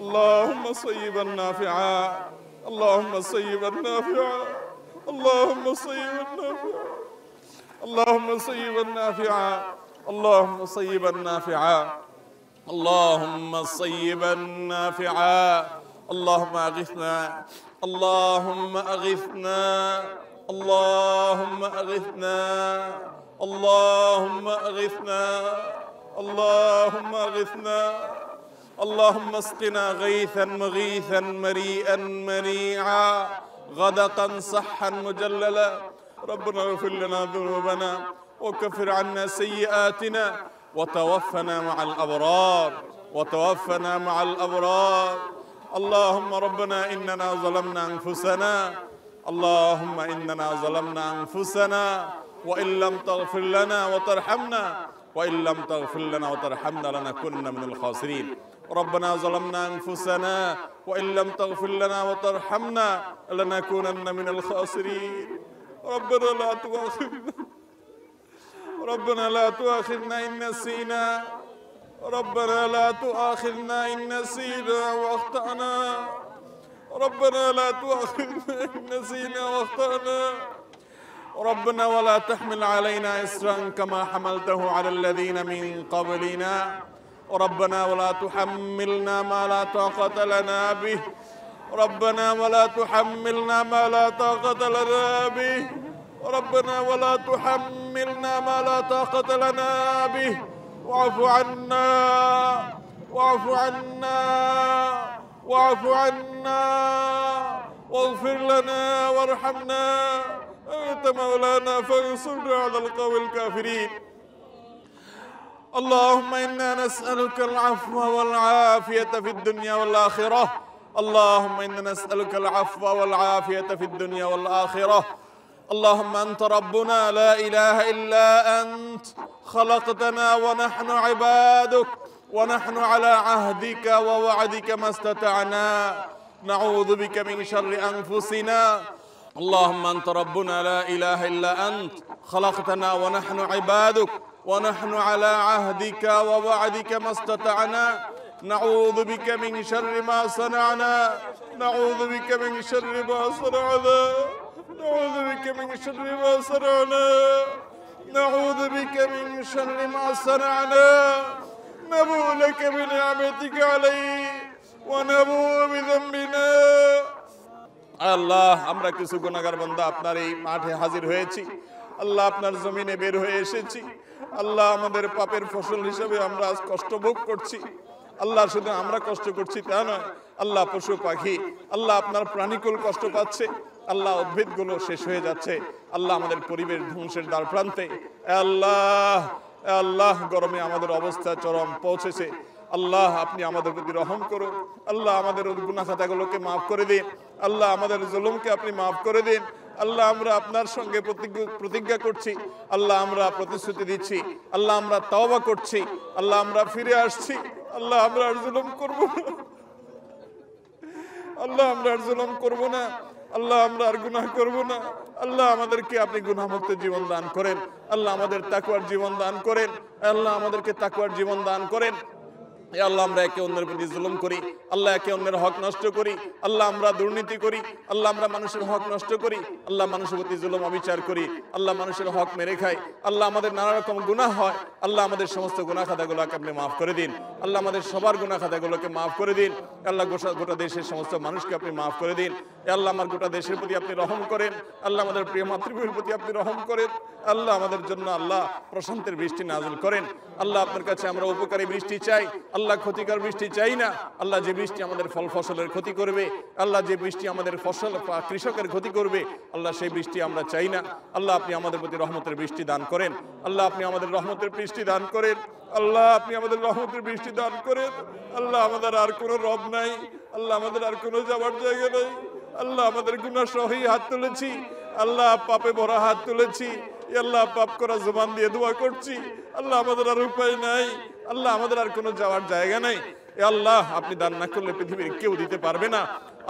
اللهم صيبا نافعا اللهم صيبا نافعا اللهم صيبا نافعا اللهم صيبا نافعا اللهم صيبا نافعا اللهم صيبا نافعا اللهم اغثنا اللهم اغثنا اللهم اغثنا اللهم اغثنا اللهم اغثنا اللهم اسقنا غيثا مغيثا مريئا منيعا غدقا صحا مجللا ربنا اغفر لنا ذنوبنا وكفر عنا سيئاتنا وتوفنا مع الأبرار وتوفنا مع الأبرار اللهم ربنا إننا ظلمنا أنفسنا اللهم إننا ظلمنا أنفسنا وإن لم تغفر لنا وترحمنا وإن لم تغفر لنا وترحمنا لنكن من الخاسرين ربنا ظلمنا أنفسنا وإن لم تغفر لنا وترحمنا لنكونن من الخاسرين ربنا لا تؤاخذنا ربنا لا تؤاخذنا إن نسينا ربنا لا تؤاخذنا إن نسينا وأخطأنا ربنا لا تؤاخذنا إن نسينا وأخطأنا ربنا ولا تحمل علينا إصرا كما حملته على الذين من قبلنا ربنا ولا تحملنا ما لا طاقة لنا به ربنا ولا تحملنا ما لا طاقة لنا به ربنا ولا تحملنا ما لا طاقة لنا به واعف عنا واعف عنا واعف عنا واغفر لنا وارحمنا أنت مولانا فانصرنا على القوم الكافرين اللهم إنا نسألك العفو والعافية في الدنيا والآخرة اللهم إنا نسألك العفو والعافية في الدنيا والآخرة اللهم أنت ربنا لا إله إلا أنت خلقتنا ونحن عبادك ونحن على عهدك ووعدك ما استطعنا نعوذ بك من شر أنفسنا اللهم أنت ربنا لا إله إلا أنت خلقتنا ونحن عبادك ونحن على عهدك ووعدك ما استطعنا نعوذ بك من شر ما صنعنا نعوذ بك من شر ما صنعنا نعوذ بك من شر ما صنعنا نعوذ بك من شر ما صنعنا نبوء لك بنعمتك علي ونبوء بذنبنا আল্লাহ আমরা কিছু গুনাহগার বান্দা আপনার এই মাঠে হাজির হয়েছি আল্লাহ আপনার জমিনে বের হয়ে এসেছি আল্লাহ আমাদের পাপের ফসল হিসেবে আমরা আজ কষ্ট ভোগ করছি আল্লাহ শুধু আমরা কষ্ট করছি তা নয় আল্লাহ পশু পাখি আল্লাহ আপনার প্রাণীকুল কষ্ট পাচ্ছে আল্লাহ উদ্ভিদগুলো শেষ হয়ে যাচ্ছে আল্লাহ আমাদের পরিবেশ ধ্বংসের দ্বার প্রান্তে আল্লাহ আল্লাহ গরমে আমাদের অবস্থা চরম পৌঁছেছে আল্লাহ আপনি আমাদের প্রতি রহম করুন আল্লাহ আমাদের গুনাহ খাতাগুলোকে মাফ করে দিন আল্লাহ আমাদের জুলুমকে আপনি মাফ করে দিন আল্লাহ আমরা আপনার সঙ্গে প্রতিজ্ঞা করছি আল্লাহ আমরা প্রতিশ্রুতি দিচ্ছি আল্লাহ আমরা তওবা করছি আল্লাহ আমরা ফিরে আসছি আল্লাহ আমরা আর জুলুম করব না আল্লাহ আমরা আর জুলুম করব না আল্লাহ আমরা আর গুনাহ করব না আল্লাহ আমাদেরকে আপনি গুনাহমুক্ত জীবন দান করেন আল্লাহ আমাদের তাকওয়ার জীবন দান করেন আল্লাহ আমাদেরকে তাকওয়ার জীবন দান করেন আল্লাহ আমরা একে অন্যের প্রতি জুলুম করি আল্লাহ একে অন্যের হক নষ্ট করি আল্লাহ আমরা দুর্নীতি করি আল্লাহ আমরা মানুষের হক নষ্ট করি আল্লাহ মানুষের প্রতি জুলুম অবিচার করি আল্লাহ মানুষের হক মেরে খাই আল্লাহ আমাদের নানা রকম গুনাহ হয় আল্লাহ আমাদের সমস্ত গুনাহ খাতাগুলোকে আপনি মাফ করে দিন আল্লাহ আমাদের সবার গুনাহ খাতাগুলোকে মাফ করে দিন আল্লাহ গোটা দেশের সমস্ত মানুষকে আপনি মাফ করে দিন আল্লাহ আমার গোটা দেশের প্রতি আপনি রহম করেন আল্লাহ আমাদের প্রিয় মাতৃভূমির প্রতি আপনি রহম করেন আল্লাহ আমাদের জন্য আল্লাহ প্রশান্তের বৃষ্টি নাযিল করেন আল্লাহ আপনার কাছে আমরা উপকারী বৃষ্টি চাই আল্লাহ ক্ষতিকর বৃষ্টি চাই না আল্লাহ যে বৃষ্টি আমাদের ফল ফসলের ক্ষতি করবে আল্লাহ যে বৃষ্টি আমাদের ফসল কৃষকের ক্ষতি করবে আল্লাহ সেই বৃষ্টি আমরা চাই না আল্লাহ আপনি আমাদের প্রতি রহমতের বৃষ্টি দান করেন আল্লাহ আপনি আমাদের রহমতের বৃষ্টি দান করেন আল্লাহ আপনি আমাদের রহমতের বৃষ্টি দান করেন আল্লাহ আমাদের আর কোনো রব নাই আল্লাহ আমাদের আর কোনো যাওয়ার জায়গা নাই আল্লাহ আমাদের গুনাহ সহই হাত তুলেছি আল্লাহ পাপে ভরা হাত তুলেছি আল্লাহ পাপ করা জবান দিয়ে দোয়া করছি আল্লাহ আমাদের আর উপায় নাই আল্লাহ আমাদের আর কোনো যাওয়ার জায়গা নাই আল্লাহ আপনি দান না করলে পৃথিবীর কেউ দিতে পারবে না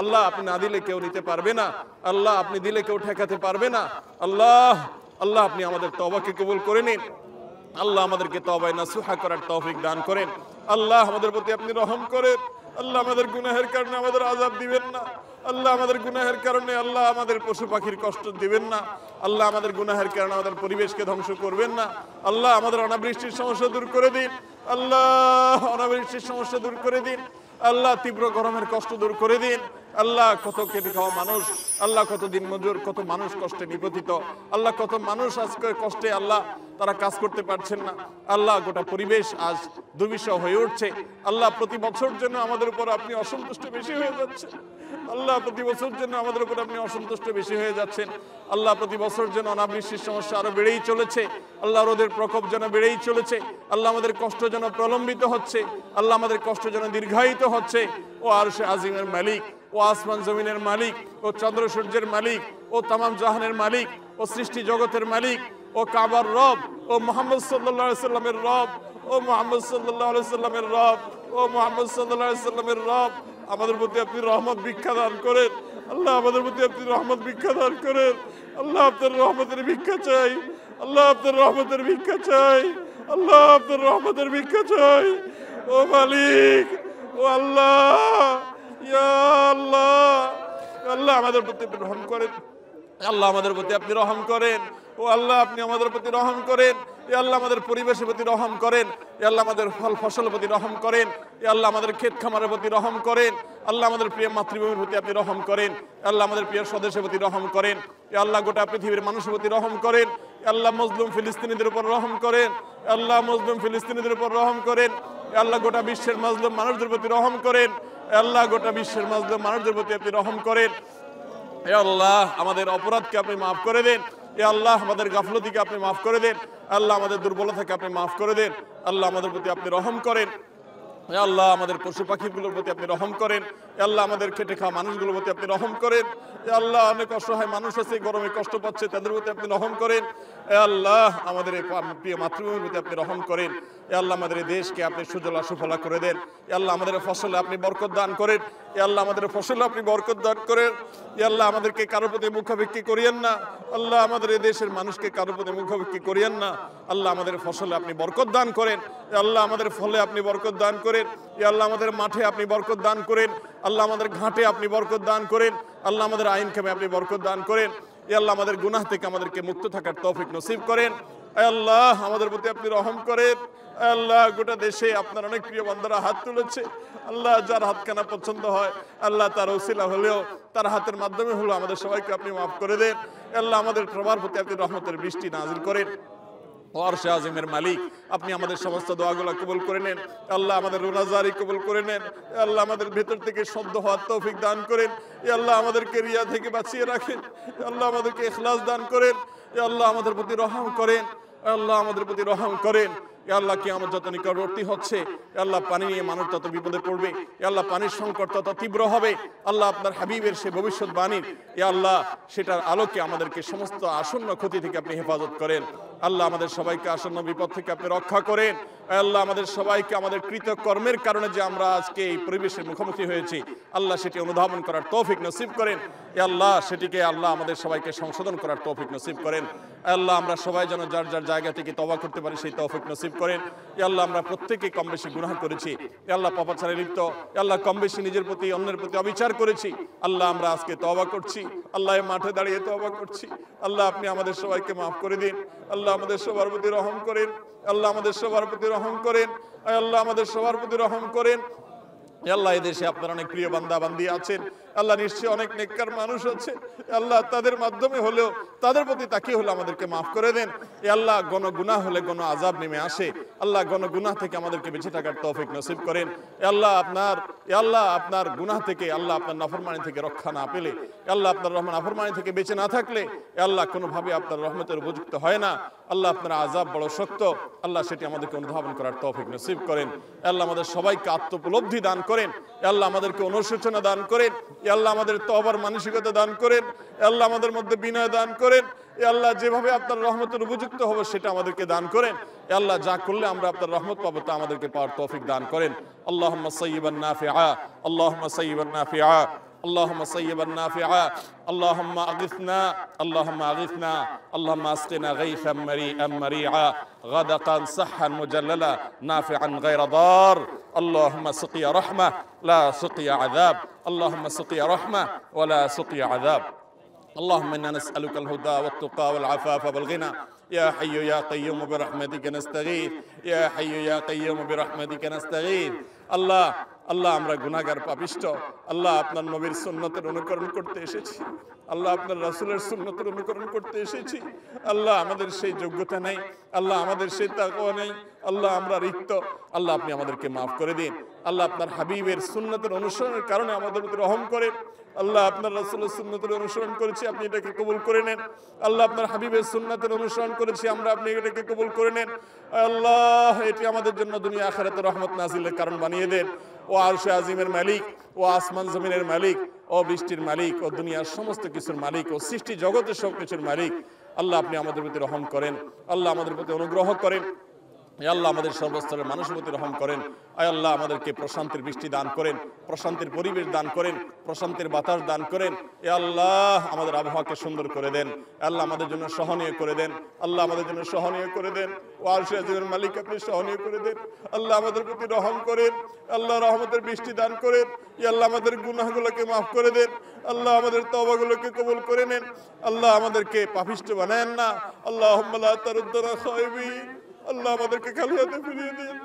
আল্লাহ আপনি না দিলে কেউ নিতে পারবে না আল্লাহ আপনি দিলে কেউ ঠেকাতে পারবে না আল্লাহ আল্লাহ আপনি আমাদের তওবাকে কবুল করে নিন আল্লাহ আমাদেরকে তওবায়ে নাসুহা করার তৌফিক দান করেন আল্লাহ আমাদের প্রতি আপনি রহম করেন আল্লাহ আমাদের গুনাহের কারণে আমাদের আযাব দিবেন না। আল্লাহ আমাদের গুনাহের কারণে আল্লাহ আমাদের পশু পাখির কষ্ট দিবেন না। আল্লাহ আমাদের গুনাহের কারণে আমাদের পরিবেশকে ধ্বংস করবেন না। আল্লাহ আমাদের অনাবৃষ্টির সমস্যা দূর করে দিন। আল্লাহ অনাবৃষ্টির সমস্যা দূর করে দিন। আল্লাহ তীব্র গরমের কষ্ট দূর করে দিন। আল্লাহ কত খেটে খাওয়া মানুষ, আল্লাহ কত দিন মজুর, কত মানুষ কষ্টে নিপতিত, আল্লাহ কত মানুষ আজকে কষ্টে আল্লাহ তারা কাজ করতে পারছেন না। আল্লাহ গোটা পরিবেশ আজ দুর্বিষহ হয়ে উঠছে। আল্লাহ প্রতি বছর জন্য আমাদের উপর আপনি অসন্তুষ্ট বেশি হয়ে যাচ্ছেন। আল্লাহ প্রতি বছর জন্য আমাদের উপর আপনি অসন্তুষ্ট বেশি হয়ে যাচ্ছেন। আল্লাহ প্রতি বছর যেন অনাবৃষ্টির সমস্যা আরো বেড়েই চলেছে। আল্লাহ রোদের প্রকোপ যেন বেড়েই চলেছে। আল্লাহ আমাদের কষ্ট যেন প্রলম্বিত হচ্ছে। আল্লাহ আমাদের কষ্ট যেন দীর্ঘায়িত হচ্ছে। ও আরশে আজিমের মালিক, ও আসমান জমিনের মালিক, ও চন্দ্র সূর্যের মালিক, ও তামাম জাহানের মালিক, ও সৃষ্টি জগতের মালিক, ও কাবার রব, ও মুহাম্মদ সাল্লাল্লাহু আলাইহি সাল্লামের রব, ও মুহাম্মদ সাল্লাল্লাহু আলাইহি সাল্লামের রব, ও মুহাম্মদ সাল্লাল্লাহু আলাইহি সাল্লামের রব, আমাদের প্রতি আপনি রহমত ভিক্ষা দান করেন। আল্লাহ আমাদের প্রতি আপনি রহমত ভিক্ষা দান করেন। আল্লাহ আপনার রহমতের ভিক্ষা চাই। আল্লাহ আপনার রহমতের ভিক্ষা চাই। আল্লাহ আপনার রহমতের ভিক্ষা চাই। ও মালিক, ও আল্লাহ, ইয়া আল্লাহ, আল্লাহ আমাদের প্রতি আপনি রহম করেন। আল্লাহ আমাদের প্রতি আপনি রহম করেন। ও আল্লাহ আপনি আমাদের প্রতি রহম করেন। এ আল্লাহ আমাদের পরিবেশের প্রতি রহম করেন। এ আল্লাহ আমাদের ফল ফসলের প্রতি রহম করেন। এ আল্লাহ আমাদের ক্ষেত খামারের প্রতি রহম করেন। আল্লাহ আমাদের প্রিয় মাতৃভূমির প্রতি আপনি রহম করেন। আল্লাহ আমাদের প্রিয় স্বদেশের প্রতি রহম করেন। এ আল্লাহ গোটা পৃথিবীর মানুষের প্রতি রহম করেন। আল্লাহ মজলুম ফিলিস্তিনিদের উপর রহম করেন। আল্লাহ মজলুম ফিলিস্তিনিদের উপর রহম করেন। আল্লাহ গোটা বিশ্বের মজলুম মানুষদের প্রতি রহম করেন। আল্লাহ গোটা বিশ্বের মজলুম মানুষদের প্রতি আপনি রহম করেন। এ আল্লাহ আমাদের অপরাধকে আপনি মাফ করে দেন। এ আল্লাহ আমাদের গাফলতিকে আপনি মাফ করে দেন। আল্লাহ আমাদের দুর্বলতাকে আপনি মাফ করে দেন। আল্লাহ আমাদের প্রতি আপনি রহম করেন। এ আল্লাহ আমাদের পশু পাখিগুলোর প্রতি আপনি রহম করেন। এ আল্লাহ আমাদের খেটে খাওয়া মানুষগুলোর প্রতি আপনি রহম করেন। এ আল্লাহ অনেক অসহায় মানুষ আছে, গরমে কষ্ট পাচ্ছে, তাদের প্রতি আপনি রহম করেন। এ আল্লাহ আমাদের এই প্রিয় মাতৃভূমির প্রতি আপনি রহম করেন। এ আল্লাহ আমাদের এই দেশকে আপনি সুজলা সুফলা করে দেন। এ আল্লাহ আমাদের ফসলে আপনি বরকত দান করেন। এ আল্লাহ আমাদের ফসলে আপনি বরকত দান করেন। এ আল্লাহ আমাদেরকে কারোর প্রতি মুখাভিক্ষি করিয়েন না। আল্লাহ আমাদের এই দেশের মানুষকে কারোর প্রতি মুখাভিক্ষি করিয়েন না। আল্লাহ আমাদের ফসলে আপনি বরকত দান করেন। এ আল্লাহ আমাদের ফলে আপনি বরকত দান করেন। এ আল্লাহ আমাদের মাঠে আপনি বরকত দান করেন। আল্লাহ আমাদের ঘাটে আপনি বরকত দান করেন। আল্লাহ আমাদের আইন কামে আপনি বরকত দান করেন। এ আল্লাহ আমাদের গুনাহ থেকে আমাদেরকে মুক্ত থাকার তৌফিক নসিব করেন। আল্লাহ আমাদের প্রতি আপনি রহম করেন। আল্লাহ গোটা দেশে আপনার অনেক প্রিয় বান্দারা হাত তুলেছে। আল্লাহ যার হাতখানা পছন্দ হয় আল্লাহ তার ওসিলা হলেও, তার হাতের মাধ্যমে হলো আমাদের সবাইকে আপনি মাফ করে দেন। আল্লাহ আমাদের সবার প্রতি আপনি রহমতের বৃষ্টি নাজিল করেন। আরশে আজিমের মালিক আপনি আমাদের সমস্ত দোয়াগুলো কবুল করে নেন। আল্লাহ আমাদের রোজাদারি কবুল করে নেন। আল্লাহ আমাদের ভেতর থেকে শুদ্ধ হওয়ার তৌফিক দান করেন। আল্লাহ আমাদেরকে রিয়া থেকে বাঁচিয়ে রাখেন। আল্লাহ আমাদেরকে ইখলাস দান করেন। আল্লাহ আমাদের প্রতি রহম করেন। আল্লাহ আমাদের প্রতি রহম করেন। আল্লাহ কিয়ামত যত নিকটবর্তী হচ্ছে, আল্লাহ পানি নিয়ে মানুষ তত বিপদে পড়বে। আল্লাহ পানির সংকট তত তীব্র হবে। আল্লাহ আপনার হাবিবের সে ভবিষ্যৎবাণীর আল্লাহ সেটার আলোকে আমাদেরকে সমস্ত আসন্ন ক্ষতি থেকে আপনি হেফাজত করেন। আল্লাহ আমাদের সবাইকে আসন্ন বিপদ থেকে আপনি রক্ষা করেন। আল্লাহ আমাদের সবাইকে আমাদের কৃত কর্মের কারণে যে আমরা আজকে এই পরিবেশের মুখোমুখি হয়েছি, আল্লাহ সেটি অনুধাবন করার তৌফিক নসিব করেন। আল্লাহ সেটিকে আল্লাহ আমাদের সবাইকে সংশোধন করার তৌফিক নসিব করেন। আল্লাহ আমরা সবাই যেন যার যার জায়গা থেকে তওবা করতে পারি সেই তৌফিক নসিব করেন। আল্লাহ আমরা প্রত্যেকেই কম বেশি গুনাহ করেছি। আল্লাহ পাপাচারে লিপ্ত, আল্লাহ কম বেশি নিজের প্রতি অন্যের প্রতি অবিচার করেছি। আল্লাহ আমরা আজকে তওবা করছি। আল্লাহ মাঠে দাঁড়িয়ে তওবা করছি। আল্লাহ আপনি আমাদের সবাইকে মাফ করে দিন। আল্লাহ আমাদের সবার প্রতি রহম করেন। আল্লাহ আমাদের সবার প্রতি রহম করেন। আল্লাহ আমাদের সবার প্রতি রহম করেন। আল্লাহ এদেশে আপনার অনেক প্রিয় বান্দা বান্দি আছেন। আল্লাহ নিশ্চয়ই অনেক নেককার মানুষ আছে। আল্লাহ তাদের মাধ্যমে হলেও তাদের প্রতি তাকিয়ে হলে আমাদেরকে মাফ করে দেন। আল্লাহ গণ গুনাহ হলে গণ আযাব নেমে আসে। আল্লাহ গণ গুনাহ থেকে আমাদেরকে বেঁচে থাকার তৌফিক নসিব করেন। আল্লাহ আপনার গুনাহ থেকে, আল্লাহ আপনার নাফরমানি থেকে রক্ষা না পেলে, আল্লাহ আপনার রহমান নাফরমানি থেকে বেঁচে না থাকলে আল্লাহ কোনোভাবে আপনার রহমতের উপযুক্ত হয় না। আল্লাহ আপনার আযাব বড় শক্ত। আল্লাহ সেটি আমাদেরকে অনুধাবন করার তৌফিক নসিব করেন। আল্লাহ আমাদের সবাইকে আত্মোপলব্ধি দান করেন। আল্লাহ আমাদেরকে অনুশোচনা দান করেন। আল্লাহ আমাদের তওবার মানসিকতা দান করেন। আল্লাহ আমাদের মধ্যে বিনয় দান করেন। আল্লাহ যেভাবে আপনার রহমতের উপযুক্ত হবে সেটা আমাদেরকে দান করেন। আল্লাহ যা করলে আমরা আপনার রহমত পাবো তা আমাদেরকে পাওয়ার তৌফিক দান করেন। আল্লাহুম্মা সাইয়্যিবান নাফিআ, আল্লাহুম্মা সাইয়্যিবান নাফিআ, اللهم صيبا نافعا اللهم أغثنا اللهم أغثنا اللهم أسقنا غيثا مريئا مريعا غدقا صحا مجللا نافعا غير ضار اللهم سقيا رحمة لا سقيا عذاب اللهم سقيا رحمة ولا سقيا عذاب اللهم إنا نسألك الهدى والتقى والعفاف والغنى يا حي يا قيوم برحمتك نستغيث يا حي يا قيوم برحمتك نستغيث আল্লাহ আল্লাহ আমরা গুনাহগার পাপিষ্ঠ আল্লাহ আপনার নবীর সুন্নতের অনুকরণ করতে এসেছি আল্লাহ আপনার রাসূলের সুন্নতের অনুকরণ করতে এসেছি আল্লাহ আমাদের সেই যোগ্যতা নাই আল্লাহ আমাদের সেই তাকওয়া নেই আল্লাহ আমরা রিক্ত আল্লাহ আপনি আমাদেরকে মাফ করে দিন আল্লাহ আপনার হাবিবের সুন্নতের অনুসরণের কারণে আমাদের প্রতি রহম করেন আল্লাহ আপনার রাসূলের সুন্নতের অনুসরণ করেছি আপনি এটাকে কবুল করে নেন আল্লাহ আপনার হাবিবের সুন্নতের অনুসরণ করেছি আমরা আপনি এটাকে কবুল করে নেন আল্লাহ এটি আমাদের জন্য দুনিয়া আখিরাতে রহমত নাজিলের কারণ বানিয়ে দেন ও আরশে আজিমের মালিক ও আসমান জমিনের মালিক ও বৃষ্টির মালিক ও দুনিয়ার সমস্ত কিছুর মালিক ও সৃষ্টি জগতের সব কিছুর মালিক আল্লাহ আপনি আমাদের প্রতি রহম করেন আল্লাহ আমাদের প্রতি অনুগ্রহ করেন হে আল্লাহ আমাদের সর্বস্তরের মানুষের প্রতি রহম করেন আয় আল্লাহ আমাদেরকে প্রশান্তির বৃষ্টি দান করেন প্রশান্তির পরিবেশ দান করেন প্রশান্তির বাতাস দান করেন হে আল্লাহ আমাদের আবহাওয়াকে সুন্দর করে দেন আল্লাহ আমাদের জন্য সহনীয় করে দেন আল্লাহ আমাদের জন্য সহনীয় করে দেন ও আরশে আজিমের মালিক আপনি সহনীয় করে দেন আল্লাহ আমাদের প্রতি রহম করেন আল্লাহ রহমতের বৃষ্টি দান করেন হে আল্লাহ আমাদের গুনাহগুলোকে মাফ করে দেন আল্লাহ আমাদের তওবাগুলোকে কবুল করে নেন আল্লাহ আমাদেরকে পাপিষ্ঠ বানায়েন না আল্লাহুম্মা লা তারুদ্দানা খায়বিন আল্লাহ আমাদেরকে খালি হাতে ফিরিয়ে দিন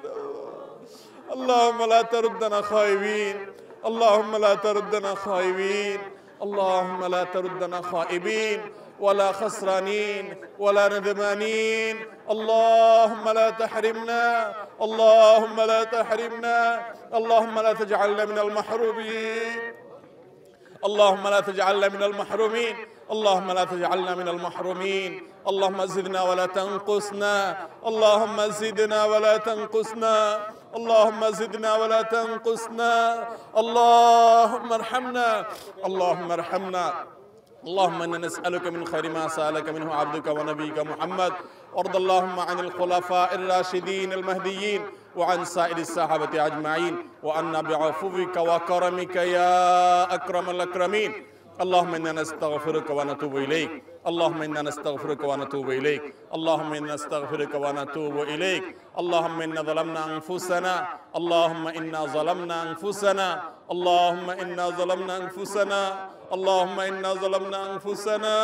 اللهم لا تردنا خائبين اللهم لا تردنا خائبين اللهم لا تردنا خائبين ولا خسرانين ولا ندمانين اللهم لا تحرمنا اللهم لا تحرمنا اللهم لا تجعلنا من المحرومين اللهم لا تجعلنا من المحرومين اللهم لا تجعلنا من المحرومين اللهم زدنا ولا تنقصنا اللهم زدنا ولا تنقصنا اللهم زدنا ولا تنقصنا اللهم ارحمنا اللهم ارحمنا اللهم إنا نسألك من خير ما سألك منه عبدك ونبيك محمد وارض اللهم عن الخلفاء الراشدين المهديين وعن سائر الصحابة أجمعين وعنا بعفوك وكرمك يا أكرم الأكرمين اللهم إنا نستغفرك ونتوب إليك اللهم إنا نستغفرك ونتوب إليك اللهم إنا نستغفرك ونتوب إليك اللهم إنا ظلمنا أنفسنا اللهم إنا ظلمنا أنفسنا اللهم إنا ظلمنا أنفسنا اللهم إنا ظلمنا أنفسنا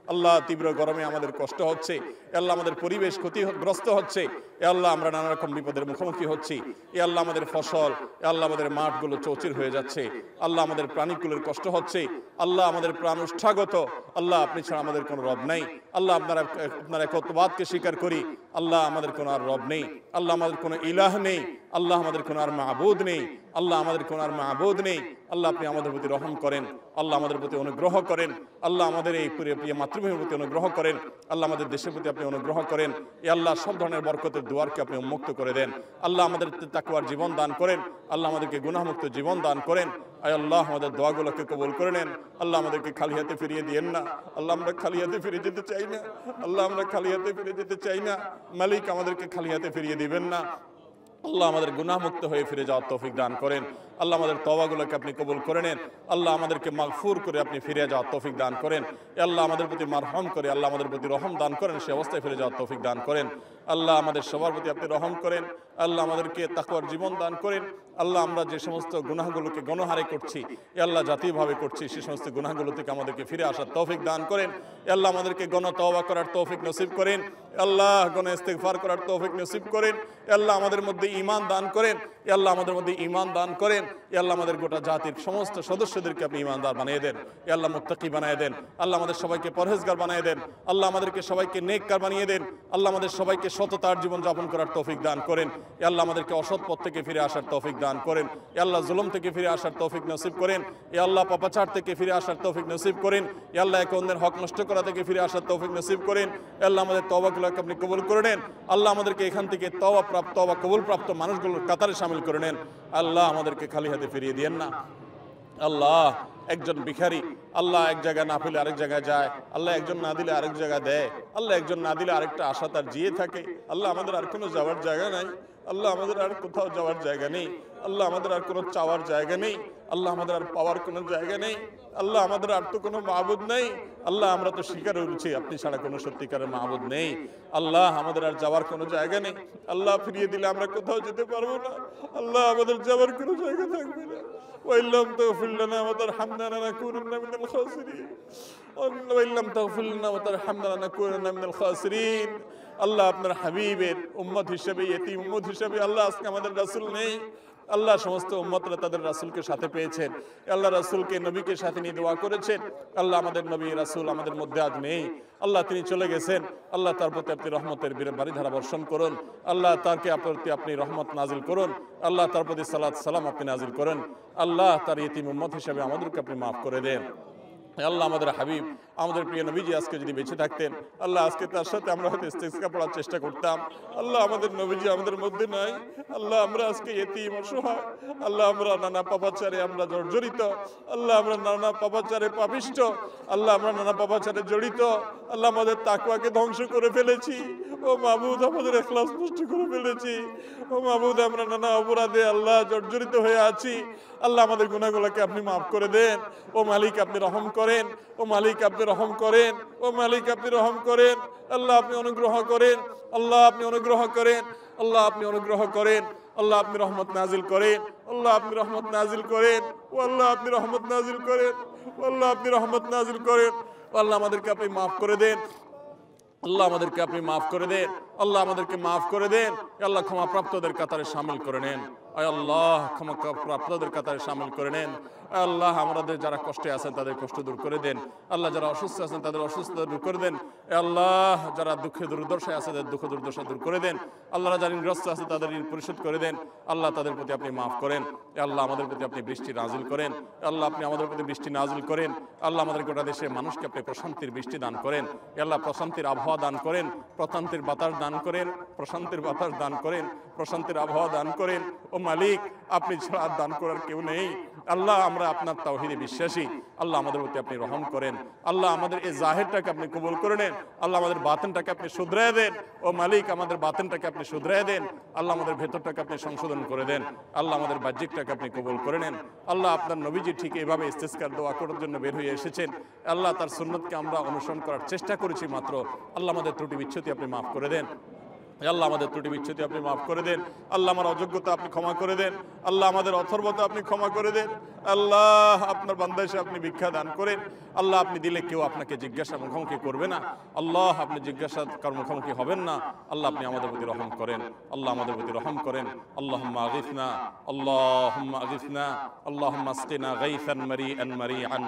আল্লাহ তীব্র গরমে আমাদের কষ্ট হচ্ছে আল্লাহ আমাদের পরিবেশ ক্ষতিগ্রস্ত হচ্ছে আল্লাহ আমরা নানা রকম বিপদের মুখোমুখি হচ্ছি আল্লাহ আমাদের ফসল আল্লাহ আমাদের মাঠগুলো চৌচির হয়ে যাচ্ছে আল্লাহ আমাদের প্রাণীকুলের কষ্ট হচ্ছে আল্লাহ আমাদের প্রাণ উষ্ঠাগত আল্লাহ আপনি ছাড়া আমাদের কোনো রব নাই আল্লাহ আপনার একত্ববাদকে স্বীকার করি আল্লাহ আমাদের কোনো আর রব নেই আল্লাহ আমাদের কোনো ইলাহ নেই আল্লাহ আমাদের কোনো আর মাবুদ নেই আল্লাহ আমাদের কোনো আর মাবুদ নেই আল্লাহ আপনি আমাদের প্রতি রহম করেন আল্লাহ আমাদের প্রতি অনুগ্রহ করেন আল্লাহ আমাদের এই প্রিয় মাতৃভূমির প্রতি অনুগ্রহ করেন আল্লাহ আমাদের দেশের প্রতি আপনি অনুগ্রহ করেন এই আল্লাহ সব ধরনের বরকতের দুয়ারকে আপনি উন্মুক্ত করে দেন আল্লাহ আমাদের তাকওয়ার জীবন দান করেন আল্লাহ আমাদেরকে গুনাহমুক্ত জীবন দান করেন আয় আল্লাহ আমাদের দোয়াগুলোকে কবুল করে নেন আল্লাহ আমাদেরকে খালি হাতে ফিরিয়ে দিয়েন না আল্লাহ আমরা খালি হাতে ফিরে যেতে চাই না আল্লাহ আমরা খালি হাতে ফিরে যেতে চাই না মালিক আমাদেরকে খালি হাতে ফিরিয়ে দিবেন না আল্লাহ আমাদের গুনাহমুক্ত হয়ে ফিরে যাওয়ার তৌফিক দান করেন আল্লাহ আমাদের তওবাগুলোকে আপনি কবুল করে নেন আল্লাহ আমাদেরকে মাগফুর করে আপনি ফিরে যাওয়ার তৌফিক দান করেন আল্লাহ আমাদের প্রতি মারহাম করে আল্লাহ আমাদের প্রতি রহম দান করেন সে অবস্থায় ফিরে যাওয়ার তৌফিক দান করেন আল্লাহ আমাদের সবার প্রতি আপনি রহম করেন আল্লাহ আমাদেরকে তাকওয়ার জীবন দান করেন আল্লাহ আমরা যে সমস্ত গুনাহগুলোকে গণহারে করছি আল্লাহ জাতীয়ভাবে করছি সে সমস্ত গুনাহগুলো থেকে আমাদেরকে ফিরে আসার তৌফিক দান করেন আল্লাহ আমাদেরকে গণ তওবা করার তৌফিক নসিব করেন আল্লাহ গণ ইস্তিগফার করার তৌফিক নসিব করেন আল্লাহ আমাদের মধ্যে ঈমান দান করেন আল্লাহ আমাদের মধ্যে ঈমান দান করেন আল্লাহ আমাদের গোটা জাতির সমস্ত সদস্যদেরকে আপনি ঈমানদার বানিয়ে দেন আল্লাহ মুত্তাকি বানিয়ে দেন আল্লাহ আমাদের সবাইকে পরহেজগার বানিয়ে দেন আল্লাহ আমাদেরকে সবাইকে নেককার বানিয়ে দেন আল্লাহ আমাদের সবাইকে সততার জীবন যাপন করার তৌফিক দান করেন আল্লাহ আমাদেরকে অসৎ পথ থেকে ফিরে আসার তৌফিক দান করেন আল্লাহ জুলুম থেকে ফিরে আসার তৌফিক নসিব করেন আল্লাহ পাপাচার থেকে ফিরে আসার তৌফিক নসিব করেন আল্লাহ একে অন্যের হক নষ্ট করা থেকে ফিরে আসার তৌফিক নসিব করেন আল্লাহ আমাদের তওবাগুলোকে আপনি কবুল করে নেন আল্লাহ আমাদেরকে এখান থেকে তওবা কবুল প্রাপ্ত মানুষগুলোর কাতারে শামিল করে নেন আল্লাহ আমাদেরকে খালি হাতে ফিরিয়ে দিয়েন না আল্লাহ একজন ভিখারি আল্লাহ এক জায়গায় না পেলে আরেক জায়গায় যায় আল্লাহ একজন না দিলে আরেক জায়গায় দেয় আল্লাহ একজন না দিলে আরেকটা আশা তার জিয়ে থাকে আল্লাহ আমাদের আর কোনো যাওয়ার জায়গা নাই আল্লাহ আমাদের আর কোথাও যাওয়ার জায়গা নেই, আল্লাহ আমাদের আর কোনো চাওয়ার জায়গা নেই, আল্লাহ আমাদের আর পাওয়ার কোনো জায়গা নেই, আল্লাহ আমাদের আর তো কোনো মাবুদ নেই। আল্লাহ আমরা তো স্বীকার করছি আপনি ছাড়া কোনো সত্যিকারের মাবুদ নেই। আল্লাহ আমাদের আর যাওয়ার কোনো জায়গা নেই। আল্লাহ ফিরিয়ে দিলে আমরা কোথাও যেতে পারবো না। আল্লাহ আমাদের যাওয়ার কোনো জায়গা থাকবে না। وإن لم تغفر لنا وترحمنا لنكونن من الخاسرين وإن لم تغفر لنا وترحمنا لنكونن من الخاسرين। আল্লাহ আপনার হাবিবের উম্মত হিসেবে, ইতিম উম্মত হিসেবে আল্লাহ আজকে আমাদের রাসূল নেই। আল্লাহ সমস্ত উম্মতরা তাদের রাসূলকে সাথে পেয়েছেন, আল্লাহ রাসূলকে নবীকে সাথে নিয়ে দোয়া করেছেন। আল্লাহ আমাদের নবী রাসূল আমাদের মধ্যে আজ নেই, আল্লাহ তিনি চলে গেছেন। আল্লাহ তার প্রতি আপনি রহমতের বারিধারা বর্ষণ করুন। আল্লাহ তারকে প্রতি আপনি রহমত নাজিল করুন। আল্লাহ তার প্রতি সালাত সালাম আপনি নাজিল করেন। আল্লাহ তার ইতিম উম্মত হিসেবে আমাদেরকে আপনি মাফ করে দেন। আল্লাহ আমাদের হাবিব আমাদের প্রিয় নবীজি আজকে যদি বেঁচে থাকতেন, আল্লাহ আজকে তার সাথে আমরা হয়তো ইস্তেসকা পড়ার চেষ্টা করতাম। আল্লাহ আমাদের নবীজি আমাদের মধ্যে নাই। আল্লাহ আমরা আজকে ইতিম অসহায়। আল্লাহ আমরা নানা পাপাচারে আমরা জর্জরিত। আল্লাহ আমরা নানা পাপাচারে পাপিষ্ট। আল্লাহ আমরা নানা পাপাচারে জড়িত। আল্লাহ আমাদের তাকওয়াকে ধ্বংস করে ফেলেছি। ও মাবুদ আমাদের ইখলাস নষ্ট করে ফেলেছি। ও মাবুদ আমরা নানা অপরাধে আল্লাহ জর্জরিত হয়ে আছি। আল্লাহ আমাদের গুনাহগুলোকে আপনি মাফ করে দেন। ও মালিক আপনি রহম করেন। ও মালিক আপনি রহম করেন। ও মালিক আপনি রহম করেন। আল্লাহ আপনি অনুগ্রহ করেন। আল্লাহ আপনি অনুগ্রহ করেন। আল্লাহ আপনি অনুগ্রহ করেন। আল্লাহ আপনি রহমত নাজিল করেন। আল্লাহ আপনি রহমত নাজিল করেন। ও আল্লাহ আপনি রহমত নাজিল করেন। ও আল্লাহ আপনি রহমত নাজিল করেন। আল্লাহ আমাদেরকে আপনি মাফ করে দেন। আল্লাহ আমাদেরকে আপনি মাফ করে দেন। আল্লাহ আমাদেরকে মাফ করে দেন। আল্লাহ ক্ষমা প্রাপ্তদের কাতারে শামিল করে নেন। আয় আল্লাহ ক্ষমা প্রাপ্তদের কাতারে শামিল করে নেন। আল্লাহ আমাদের যারা কষ্টে আছেন তাদের কষ্ট দূর করে দেন। আল্লাহ যারা অসুস্থ আছেন তাদের অসুস্থতা দূর করে দেন। আল্লাহ যারা দুঃখে দুর্দশায় আছে তাদের দুঃখ দুর্দশা দূর করে দেন। আল্লাহ যারা ঋণগ্রস্ত আছে তাদের ঋণ পরিশোধ করে দেন। আল্লাহ তাদের প্রতি আপনি মাফ করেন। আল্লাহ আমাদের প্রতি আপনি বৃষ্টি নাজিল করেন। আল্লাহ আপনি আমাদের প্রতি বৃষ্টি নাজিল করেন। আল্লাহ আমাদের গোটা দেশের মানুষকে আপনি প্রশান্তির বৃষ্টি দান করেন। আল্লাহ প্রশান্তির আবহাওয়া দান করেন, প্রশান্তির বাতাস দান করেন, প্রশান্তির বাতাস দান করেন, প্রশান্তির আবহাওয়া দান করেন। ও মালিক আপনি ছাড়া আর দান করার কেউ নেই। আল্লাহ আমরা আপনার তাওহীদে বিশ্বাসী। আল্লাহ আমাদের প্রতি আপনি রহম করেন। আল্লাহ আমাদের এই জাহিরটাকে আপনি কবুল করে নেন। আল্লাহ আমাদের বাতিনটাকে আপনি শুধরায় দেন। ও মালিক আমাদের বাতিনটাকে আপনি শুধরায় দেন। আল্লাহ আমাদের ভেতরটাকে আপনি সংশোধন করে দেন। আল্লাহ আমাদের বাহ্যিকটাকে আপনি কবুল করে নেন। আল্লাহ আপনার নবীজি ঠিক এইভাবে ইস্তেসকার দোয়া করার জন্য বের হয়ে এসেছেন। আল্লাহ তার সুন্নতকে আমরা অনুসরণ করার চেষ্টা করেছি মাত্র। আল্লাহ আমাদের ত্রুটি বিচ্ছুতি আপনি মাফ করে দেন। আল্লাহ আমাদের ত্রুটি বিচ্ছুতি আপনি মাফ করে দেন। আল্লাহ আমার অযোগ্যতা আপনি ক্ষমা করে দেন। আল্লাহ আমাদের অথর্বতা আপনি ক্ষমা করে দেন। আল্লাহ আপনার বান্দা এসে আপনি ভিক্ষা দান করেন। আল্লাহ আপনি দিলে কেউ আপনাকে জিজ্ঞাসা মুখোমুখি করবে না। আল্লাহ আপনি জিজ্ঞাসা কার মুখোমুখি হবেন না। আল্লাহ আপনি আমাদের প্রতি রহম করেন। আল্লাহ আমাদের প্রতি রহম করেন। আল্লাহুম্মা আগিসনা, আল্লাহুম্মা আগিসনা, আল্লাহুম্মা আসকিনা গাইসান মারিআন মারিআন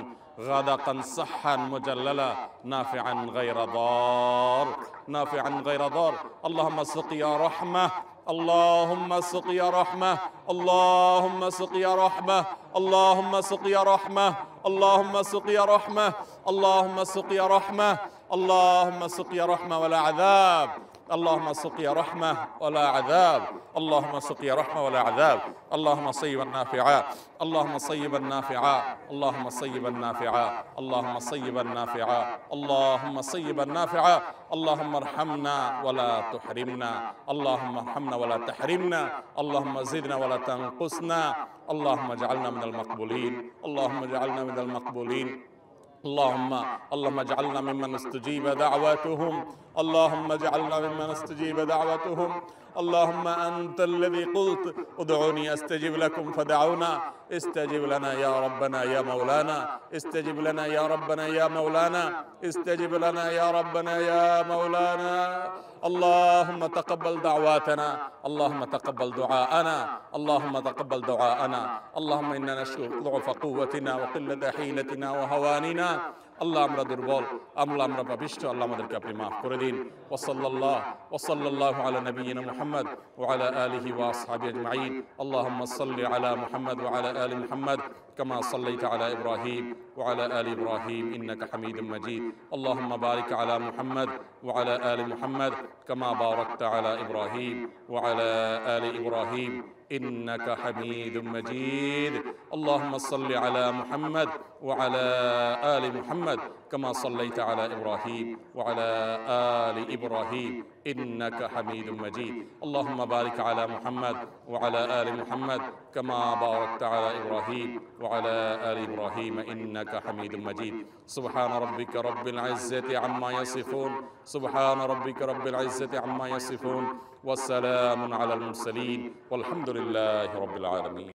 غادقا صحا مجللا نافعا غير ضار نافعا غير ضار اللهم سقيا رحمة اللهم سقيا رحمة اللهم سقيا رحمة اللهم سقيا رحمة اللهم سقيا رحمة اللهم سقيا رحمة اللهم سقيا رحمة ولا عذاب اللهم سقيا رحمة ولا عذاب اللهم سقيا رحمة ولا عذاب اللهم صيبا نافعا اللهم صيبا نافعا اللهم صيبا نافعا اللهم صيبا نافعا اللهم صيبا نافعا اللهم ارحمنا ولا تحرمنا اللهم ارحمنا ولا تحرمنا اللهم زدنا ولا تنقصنا اللهم اجعلنا من المقبولين اللهم اجعلنا من المقبولين اللهم اجعلنا ممن استجيب دعواتهم اللهم اجعلنا ممن استجيب دعوتهم اللهم أنت الذي قلت ادعوني أستجب لكم فدعونا استجب لنا يا ربنا يا مولانا استجب لنا يا ربنا يا مولانا استجب لنا يا ربنا يا مولانا اللهم تقبل دعواتنا اللهم تقبل دعاءنا اللهم تقبل دعاءنا اللهم إنا نشكو ضعف قوتنا وقلة حيلتنا وهواننا আল্লাহ আমরা দুর্বল, আমরা পাপিষ্ঠ, আল্লাহ আমাদেরকে আপনি মাফ করে দিন। ওয়াসাল্লাল্লাহু আলা নবিয়িনা মুহাম্মদ ওয়া আলা আলিহি ওয়া আসহাবিহি আজমাইন। আল্লাহুম্মা সাল্লি আলা মুহাম্মদ ওয়া আলা আলি মুহাম্মদ কামা সাল্লাইতা আলা ইব্রাহিম ওয়া আলা আলি ইব্রাহিম ইন্নাকা হামিদুম মাজিদ। আল্লাহুম্মা বারিক আলা মুহাম্মদ ওয়া আলা আলি মুহাম্মদ কামা বারাকতা আলা ইব্রাহিম ওয়া আলা আলি ইব্রাহিম إنك حميد مجيد. اللهم صل على محمد وعلى آل محمد كما صليت على إبراهيم وعلى آل إبراهيم إنك حميد مجيد. اللهم بارك على محمد وعلى آل محمد كما باركت على إبراهيم وعلى آل إبراهيم إنك حميد مجيد. سبحان ربك رب العزة عما يصفون، سبحان ربك رب العزة عما يصفون، والسلام على المرسلين والحمد لله رب العالمين.